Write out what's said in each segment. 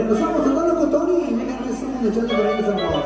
empezamos a darlo con Tony y venga, no estamos echando por ahí, hermanos.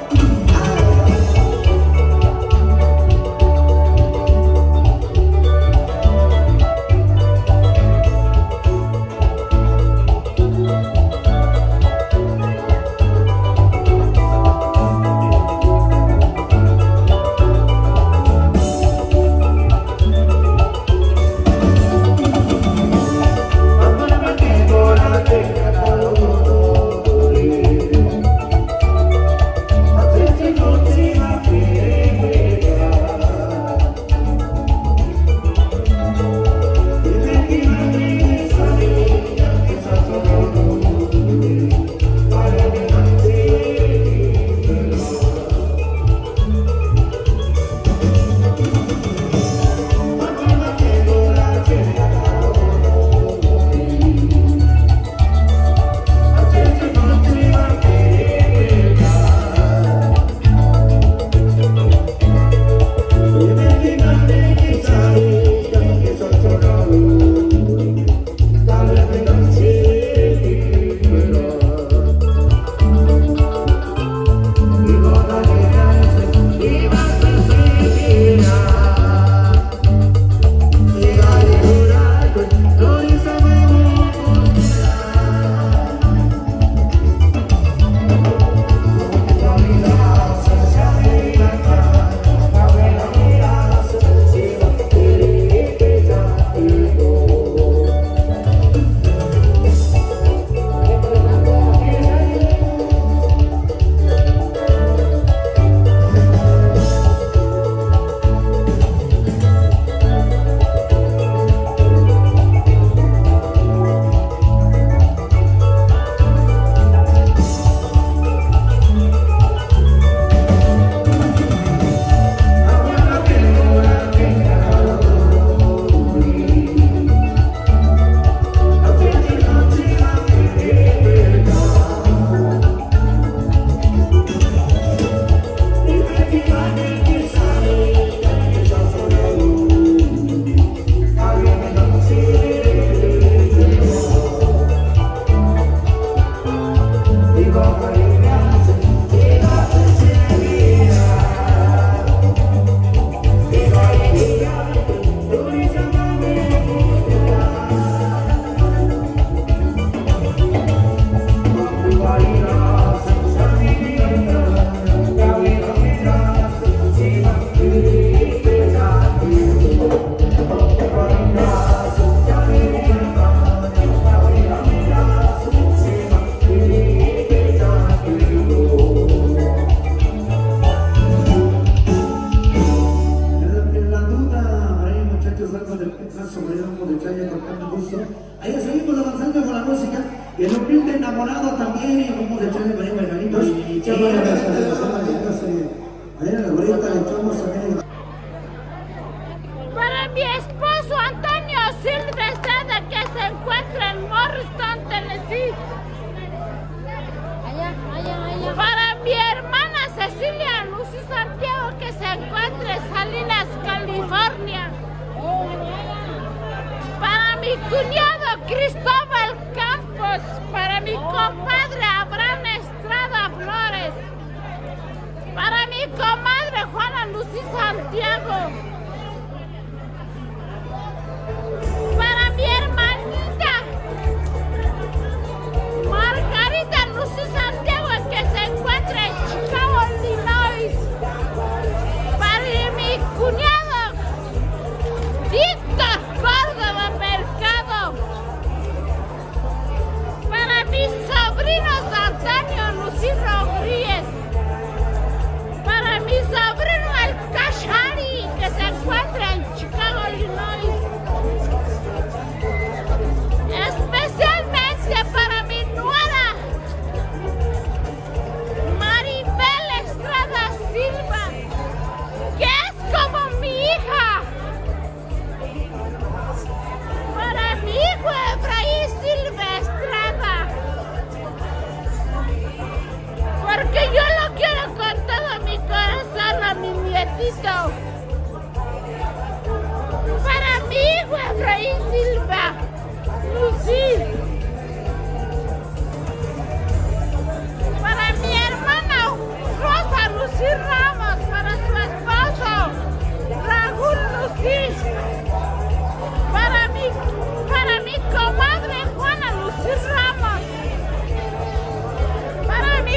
Ahí seguimos avanzando con la música. Y el humilde enamorado también. Vamos a echarle por ahí, hermanitos. Y para mi esposo Antonio Silva Estrada, que se encuentra en Morristown, Tennessee. Para mi hermana Cecilia Lucy Santiago, que se encuentra en Salinas, California. Para mi cuñado Cristóbal Campos, para mi compadre Abraham Estrada Flores, para mi comadre Juana Lucy Santiago, para mi hermanita Margarita Lucy Santiago, que se encuentra en Chicago, Illinois, para mi cuñado Víctor Córdoba Mercado, para mis sobrinos Antonio Lucy Rodríguez, para mi sobrino el Cashari, que se encuentra en Chicago, Illinois, especialmente para mi nuera Maribel Estrada Silva, que es como mi hija, para mi hijo Efraín Silva Estrada, porque yo lo quiero con todo mi corazón a mi nietito, para mi hijo Efraín Silva Lucy,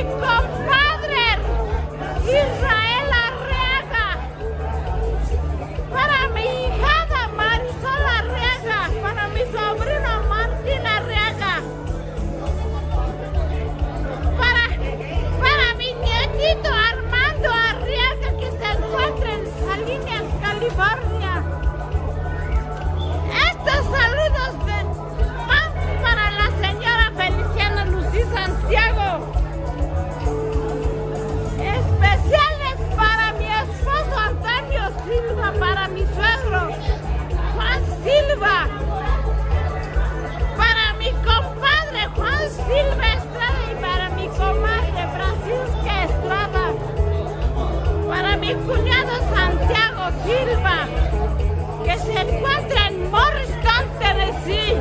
compadre Israel Arriaga, para mi hijada Marisol Arriaga, para mi sobrino Martín Arriaga, para mi nietito Armando Arriaga que se encuentra en Salinas, California. Estos saludos van para la señora Feliciana Lucy Santiago. Especiales para mi esposo Antonio Silva, para mi suegro Juan Silva, para mi compadre Juan Silva Estrada y para mi comadre Francisca Estrada, para mi cuñado Santiago Silva, que se encuentra en Morristown, Tennessee.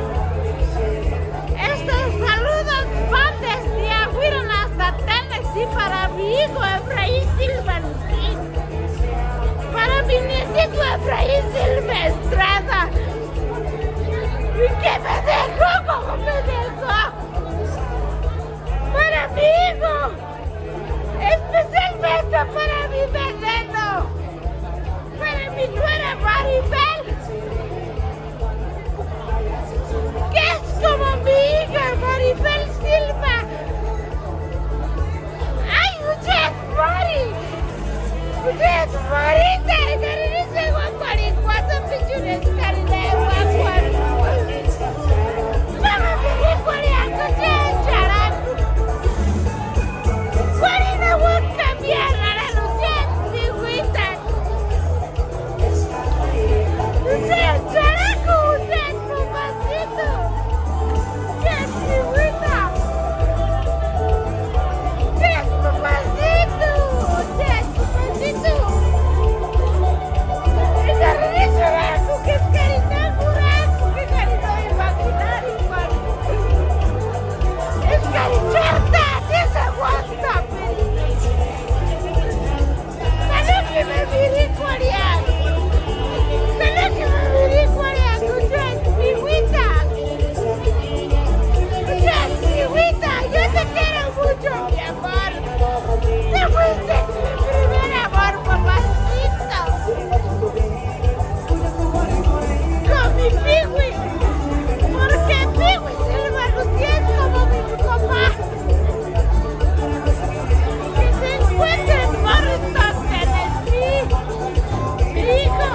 Estos saludos van desde Aguirre hasta Tennessee para mi hijo Efraín Silva Lucín, para mi nietito Efraín Silva Estrada, y que me dejó como me dejó, para mi hijo, especialmente para mi veneno, para mi nuera Maribel, que es como mi hija Maribel Silva. ¡Ay, usted Mari! ¡Usted Marita! ¡Carinice guacuaricuazo, pichunes, carine guacuari! ¡Mama, piricuariaco, characo! ¡Cuarina guacambiar, rara, usted, pigüita! ¡Usted characo, usted papacito! ¡Usted pigüita! ¡Usted papacito! ¡Usted papacito! ¡Es carinizo raco, que es carita buraco, que carita imaginario, es carichorta, ¡es aguanta! ¡Salud que me miré coreano! ¡Salud que me miré coreano! ¡Usted pigüita! ¡Usted pigüita! ¡Yo te quiero mucho, mi amor! ¡Te fuiste mi primer amor, papacito! ¡Con mi pigüi! Porque pigüi Silva Lucía es como mi papá, que se encuentra en Morristown, Tennessee. Mi hijo,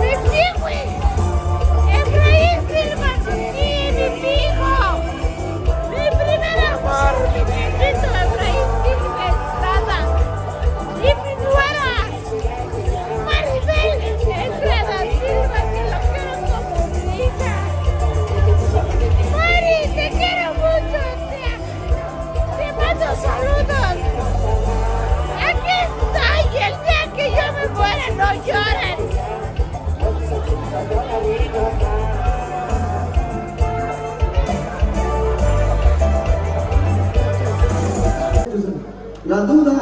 mi pigüi, Efraín Silva Lucía, mi hijo, mi primer amor, mi nietito Efraín Silva Estrada, y mi nuera Maribel Estrada Silva, que lo quiero como mi hija. Mari, te quiero mucho, te mando saludos. Aquí está, y el día que yo me muera no lloren. La duda,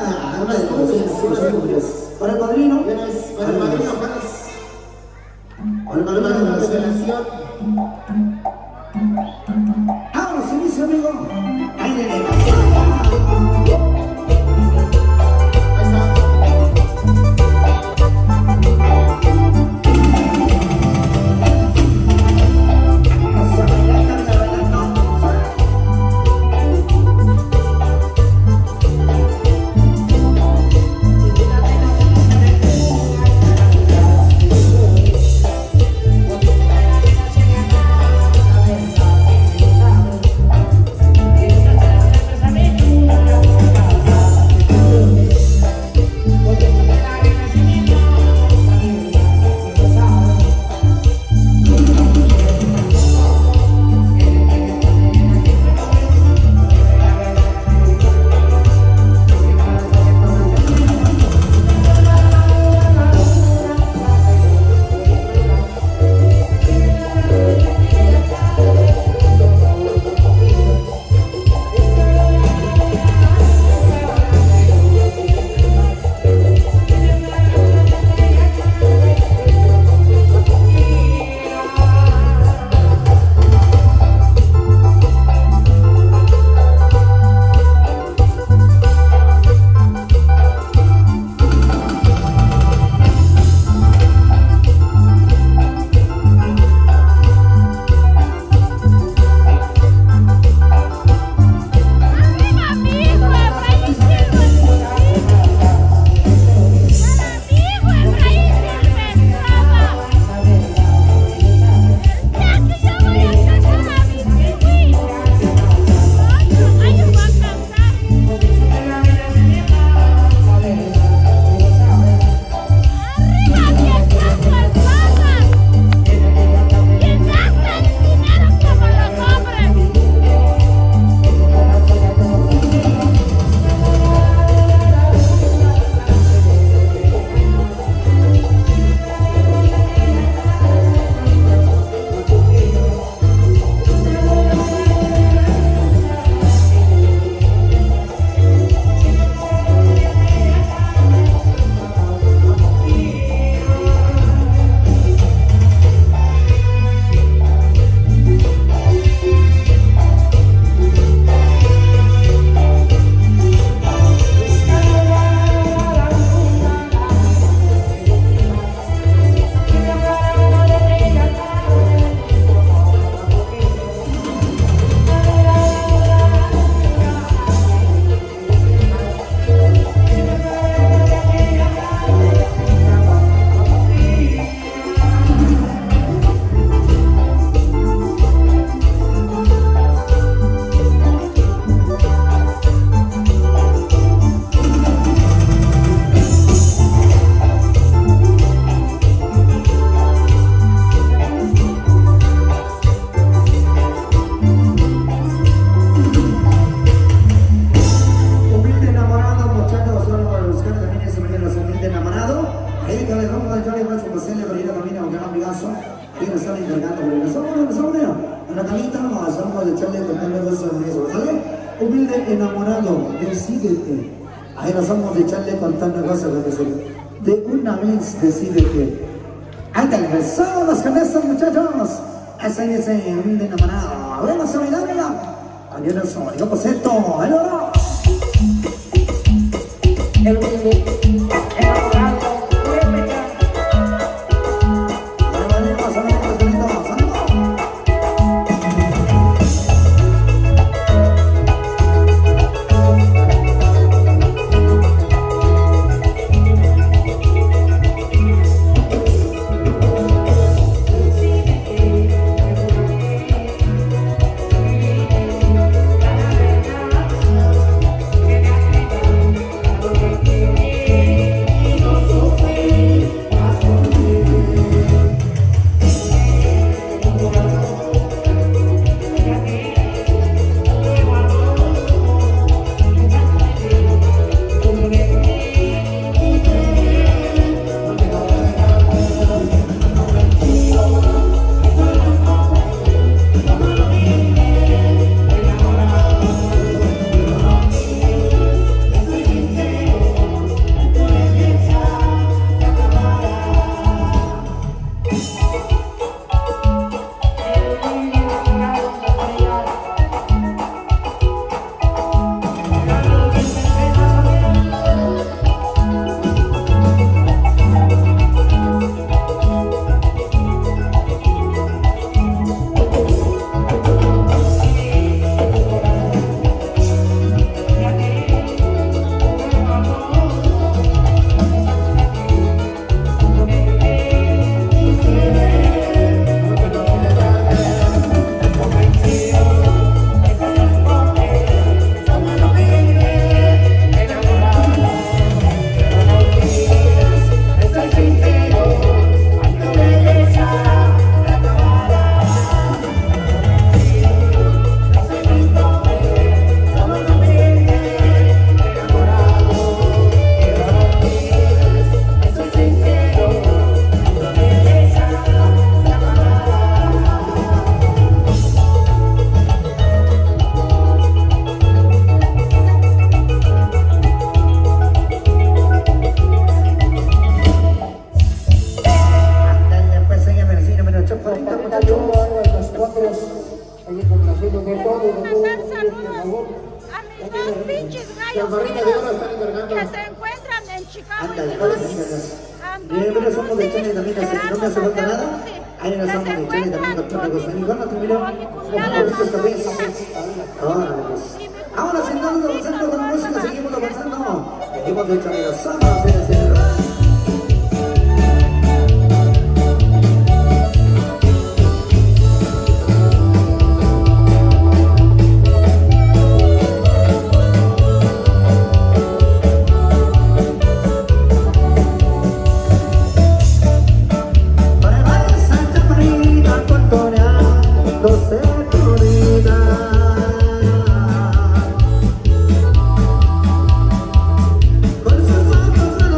para el padrino, Para el padrino Juárez. para el Para la padrino, revelación. ahora sí, dice amigo, ahí le Ahí está. humilde enamorado, decídete. Ahí nos vamos a echarle con tanta cosa de una vez, decídete. Ándale, vámonos con estos muchachos. Ese es el humilde enamorado. Vamos a bailarla. Adiós, digamos esto. Ahí lo vamos. El humilde enamorado. Mandar saludos a mis dos pinches gallos que se encuentran en Chicago. Bienvenidos somos de Chile también, si no me hace falta nada. Ahí nos vamos de Chile también con todos los amigos. No terminó. Ahora sentamos avanzando con la música, seguimos avanzando. Seguimos de Chile, somos de Chile. Con sus ojos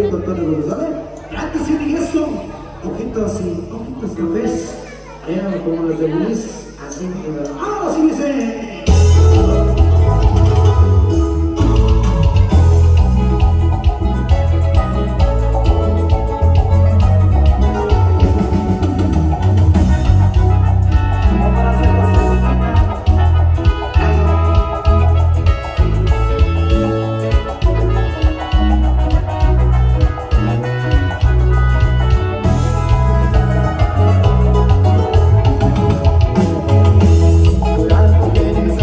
bien con todo el mundo, ¿sale? Antes y eso, ojitos y ves, como los de Luis, así, ¡ah, así dice! Cuidado, que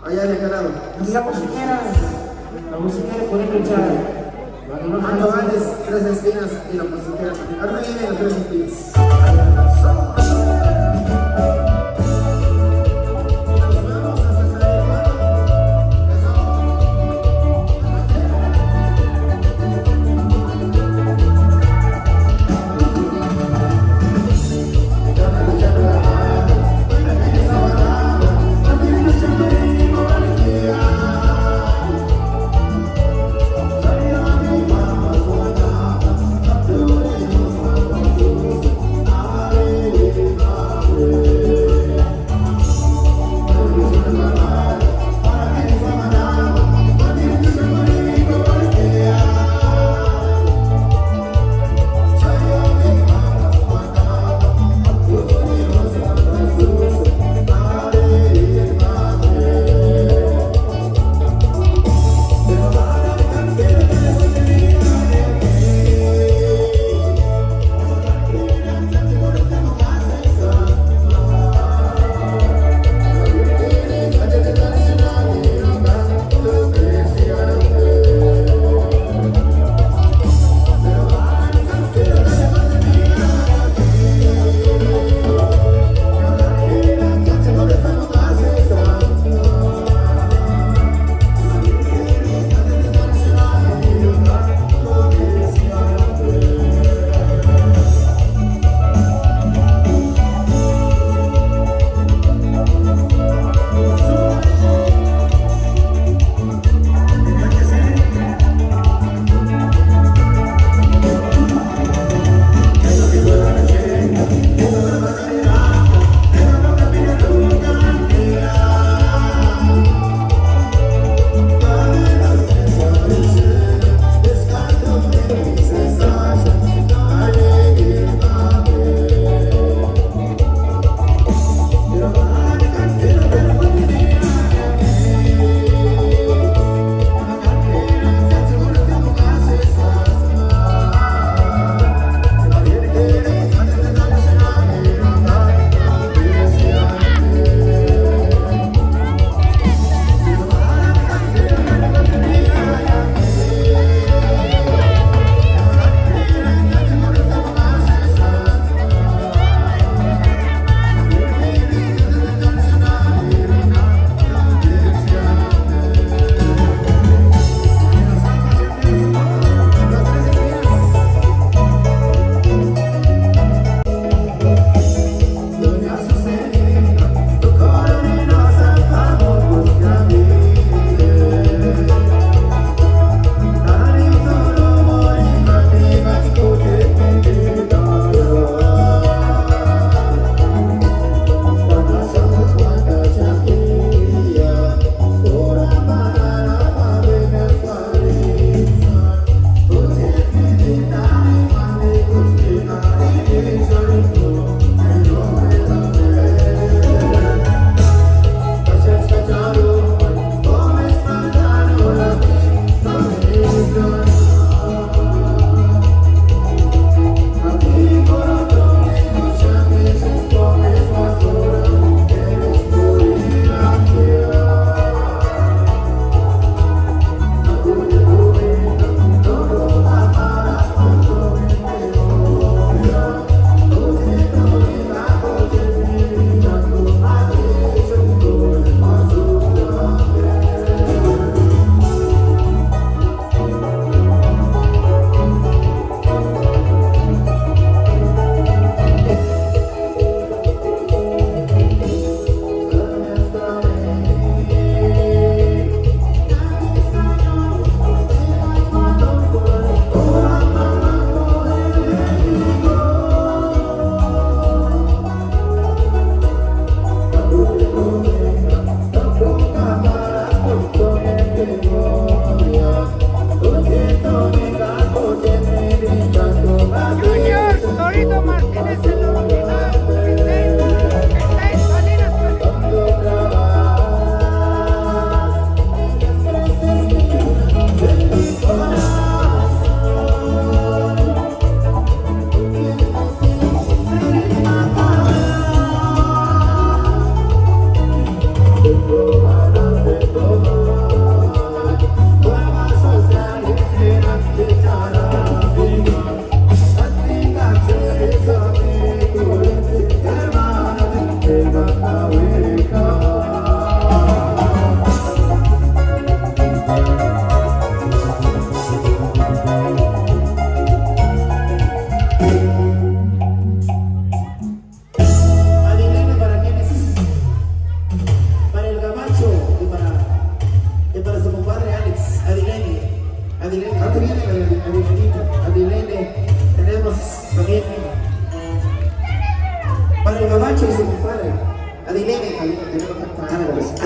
Allá de aquel lado. La musiquera puede escuchar. Mando antes, 3 esquinas y la musiquera. Ahora vienen las 3 esquinas.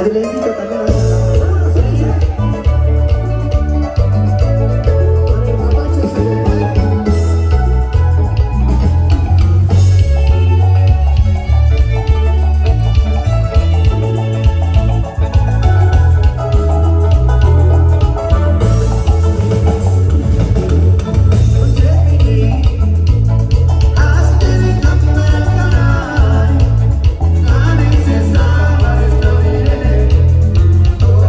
Adelantito también. Vámonos, Alicia. Oh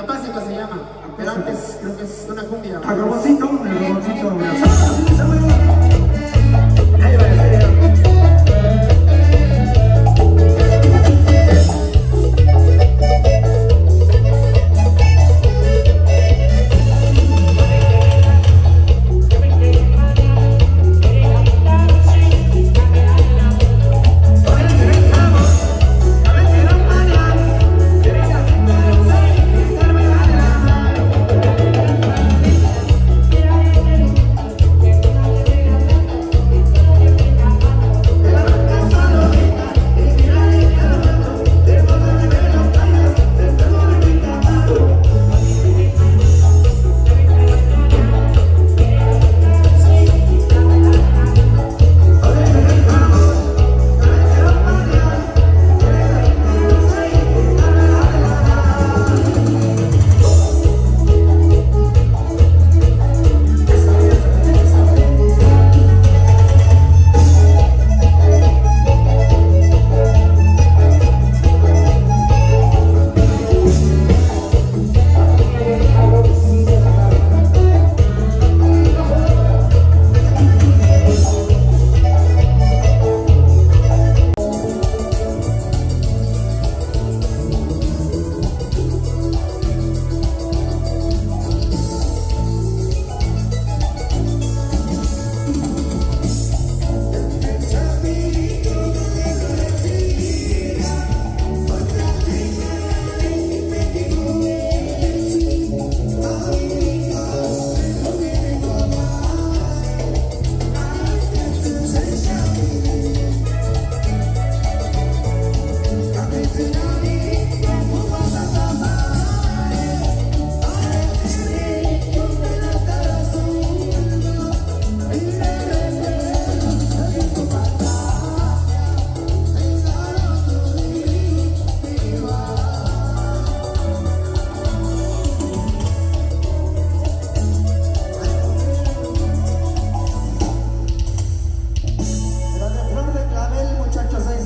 Apásico se llama, pero antes creo que es una cumbia. A Ramoncito, el Ramoncito. Ahí va a ser.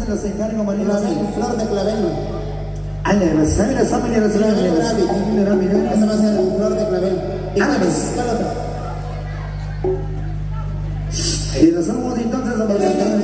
Los encargo, Marina. Flor de clavel. Ay, la sangre, esa mañana se la Esa va a ser flor de clavel. ¿Y cuál otra? Y nos vamos entonces a presentar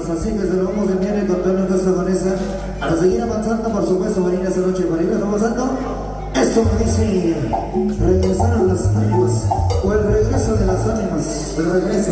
ánimos, así que se lo vamos a enviar el contorno con esa, a seguir avanzando, por supuesto, venir esa noche con ellos, estamos dando. Esto me dice, regresaron las ánimas, o el regreso de las ánimas. El regreso.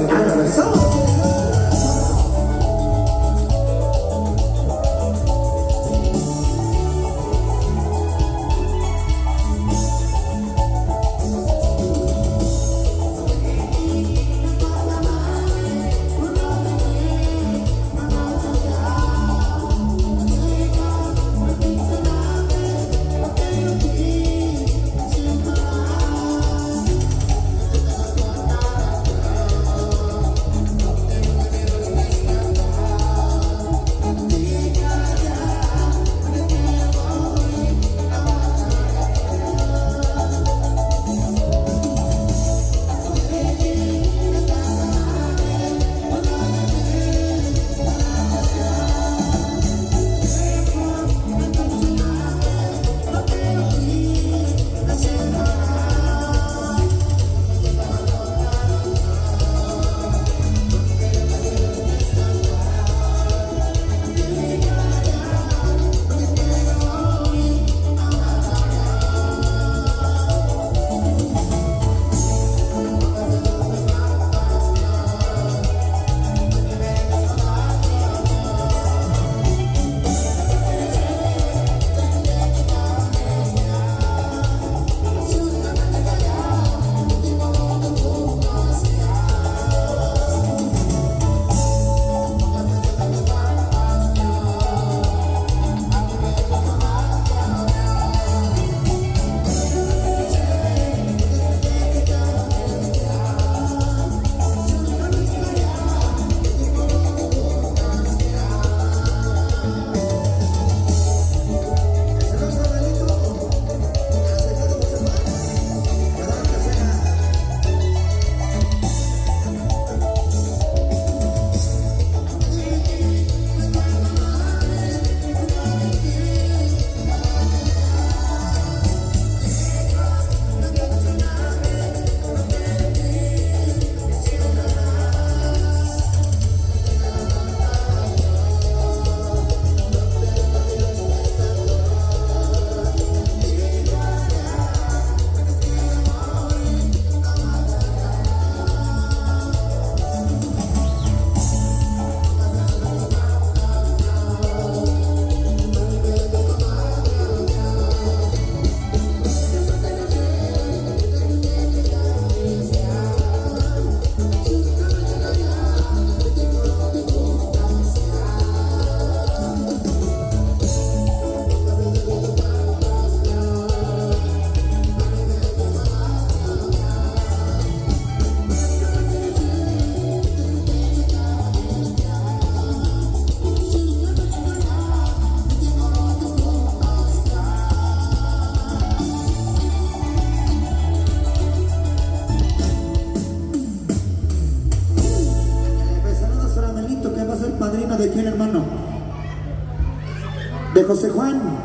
¿De quién, hermano? De José Juan.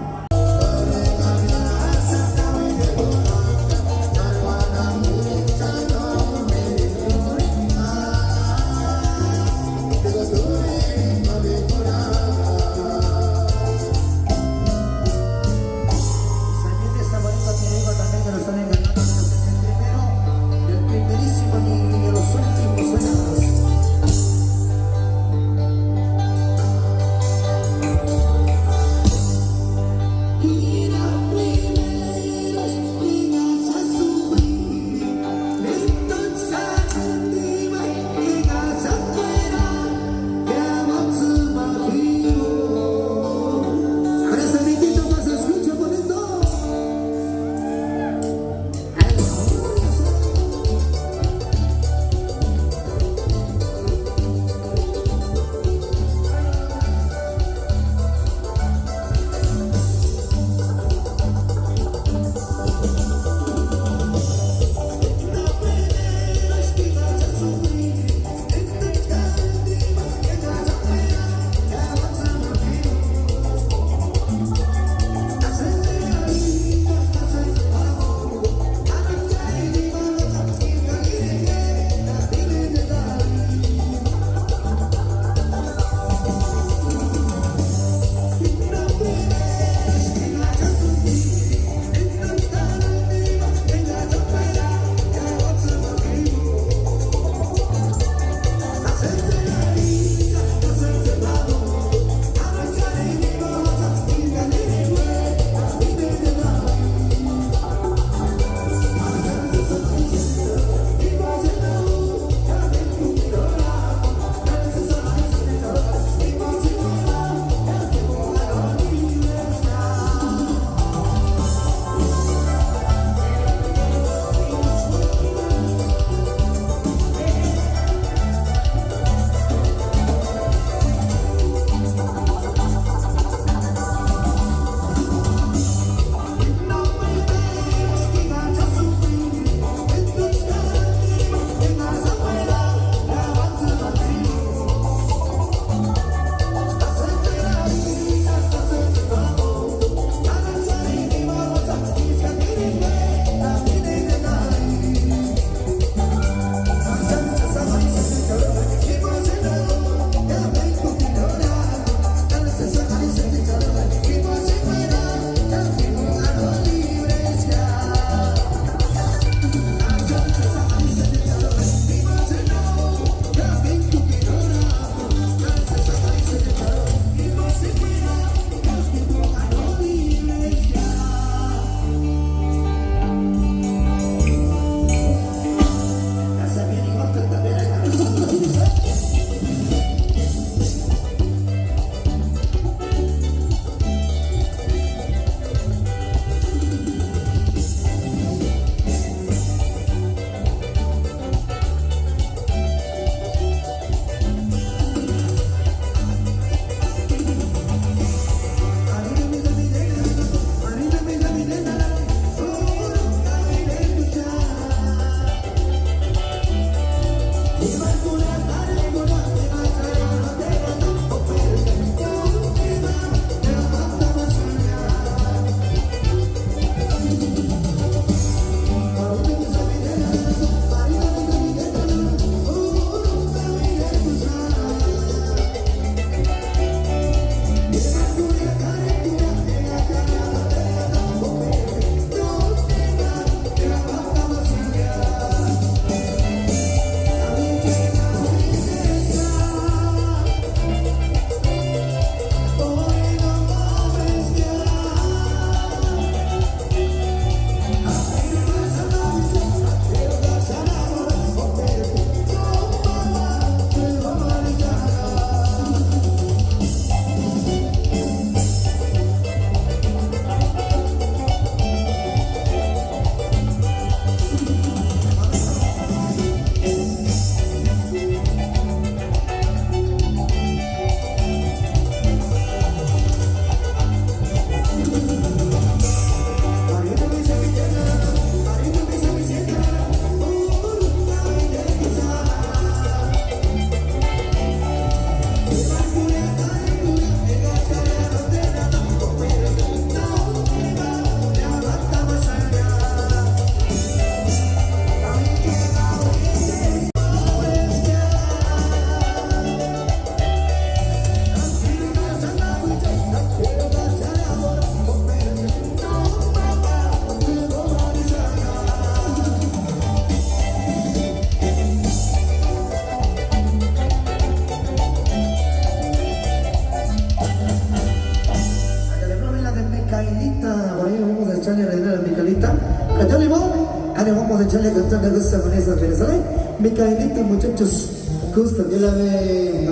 a echarle cantando de esa manera, pero ¿saben? Mi cadenita, muchachos, justo. Y la de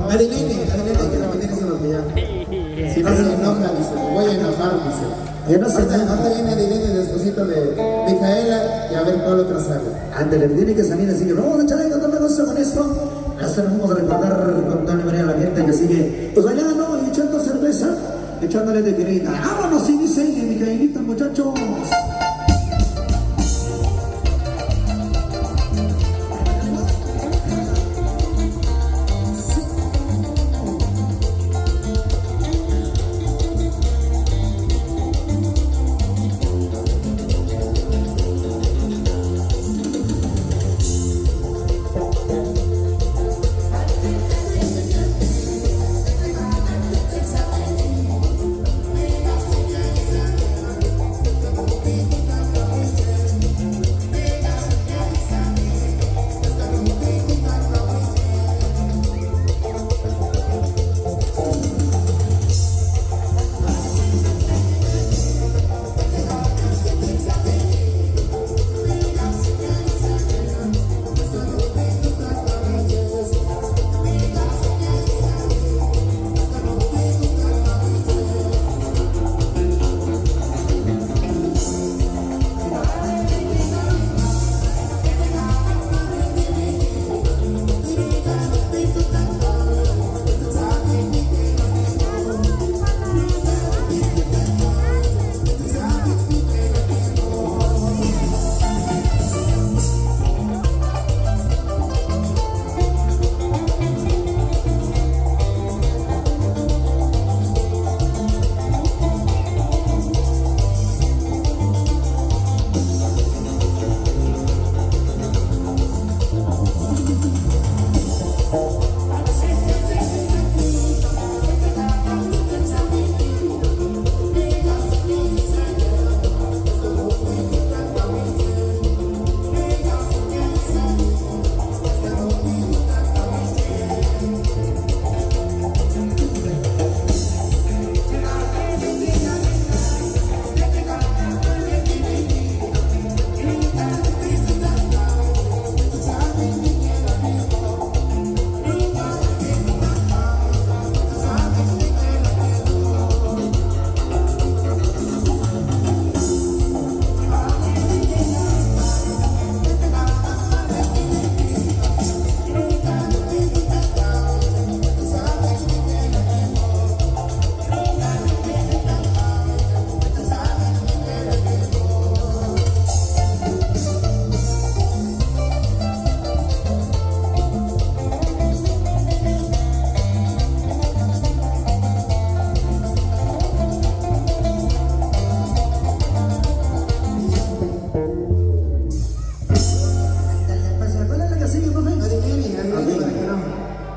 Adeline, que la tiene se nos ya. Si no se enoja, dice, me voy a enojar, dice. Ya no se Ahorita viene Adeline despuésito de Micaela y a ver cuál otra sale. ándale, tiene que salir así que vamos a echarle cantando de esa con esto. Hasta nos vamos a recordar con tal manera a la gente que sigue, pues bailando y echando cerveza, echándole de querida. Vámonos, sí, dice mi cadenita, muchachos.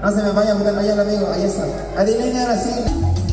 No se me vaya a olvidar, allá el amigo, ahí está. Adeline, ahora sí.